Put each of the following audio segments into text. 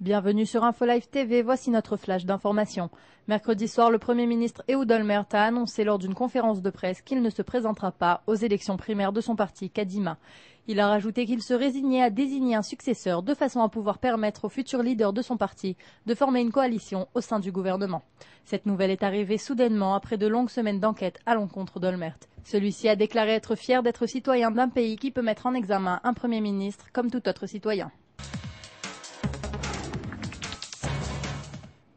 Bienvenue sur InfoLive TV, voici notre flash d'information. Mercredi soir, le Premier ministre Ehud Olmert a annoncé lors d'une conférence de presse qu'il ne se présentera pas aux élections primaires de son parti Kadima. Il a rajouté qu'il se résignait à désigner un successeur de façon à pouvoir permettre au futur leader de son parti de former une coalition au sein du gouvernement. Cette nouvelle est arrivée soudainement après de longues semaines d'enquête à l'encontre d'Olmert. Celui-ci a déclaré être fier d'être citoyen d'un pays qui peut mettre en examen un Premier ministre comme tout autre citoyen.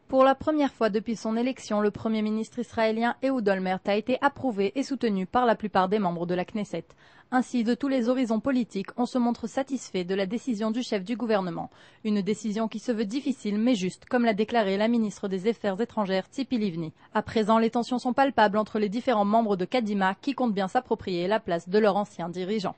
Pour la première fois depuis son élection, le Premier ministre israélien Ehud Olmert a été approuvé et soutenu par la plupart des membres de la Knesset. Ainsi, de tous les horizons politiques, on se montre satisfait de la décision du chef du gouvernement. Une décision qui se veut difficile mais juste, comme l'a déclaré la ministre des Affaires étrangères Tzipi Livni. À présent, les tensions sont palpables entre les différents membres de Kadima qui comptent bien s'approprier la place de leur ancien dirigeant.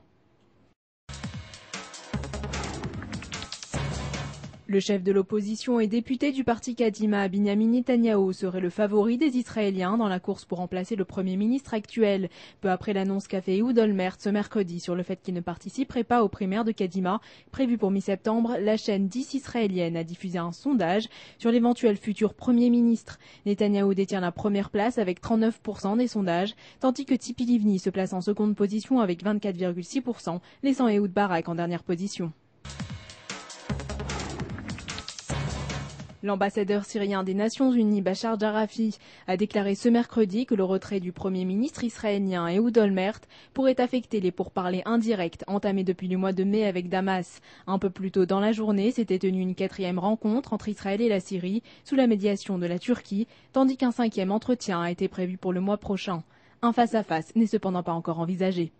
Le chef de l'opposition et député du parti Kadima, Binyamin Netanyahou, serait le favori des Israéliens dans la course pour remplacer le Premier ministre actuel. Peu après l'annonce qu'a fait Ehud Olmert ce mercredi sur le fait qu'il ne participerait pas aux primaires de Kadima, prévues pour mi-septembre, la chaîne 10 israélienne a diffusé un sondage sur l'éventuel futur Premier ministre. Netanyahou détient la première place avec 39% des sondages, tandis que Tzipi Livni se place en seconde position avec 24,6%, laissant Ehud Barak en dernière position. L'ambassadeur syrien des Nations Unies, Bachar Jarrafi, a déclaré ce mercredi que le retrait du Premier ministre israélien Ehud Olmert pourrait affecter les pourparlers indirects entamés depuis le mois de mai avec Damas. Un peu plus tôt dans la journée, s'était tenue une 4e rencontre entre Israël et la Syrie, sous la médiation de la Turquie, tandis qu'un 5e entretien a été prévu pour le mois prochain. Un face-à-face n'est cependant pas encore envisagé.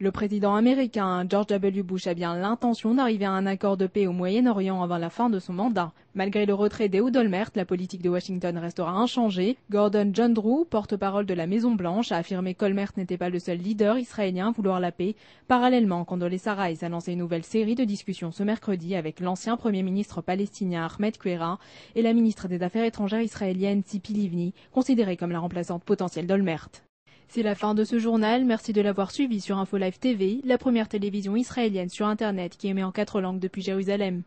Le président américain George W. Bush a bien l'intention d'arriver à un accord de paix au Moyen-Orient avant la fin de son mandat. Malgré le retrait d'Ehud Olmert, la politique de Washington restera inchangée. Gordon John Drew, porte-parole de la Maison-Blanche, a affirmé qu'Olmert n'était pas le seul leader israélien à vouloir la paix. Parallèlement, Condoleezza Rice a lancé une nouvelle série de discussions ce mercredi avec l'ancien Premier ministre palestinien Ahmed Quera et la ministre des Affaires étrangères israélienne Tzipi Livni, considérée comme la remplaçante potentielle d'Olmert. C'est la fin de ce journal, merci de l'avoir suivi sur InfoLive TV, la première télévision israélienne sur Internet qui émet en 4 langues depuis Jérusalem.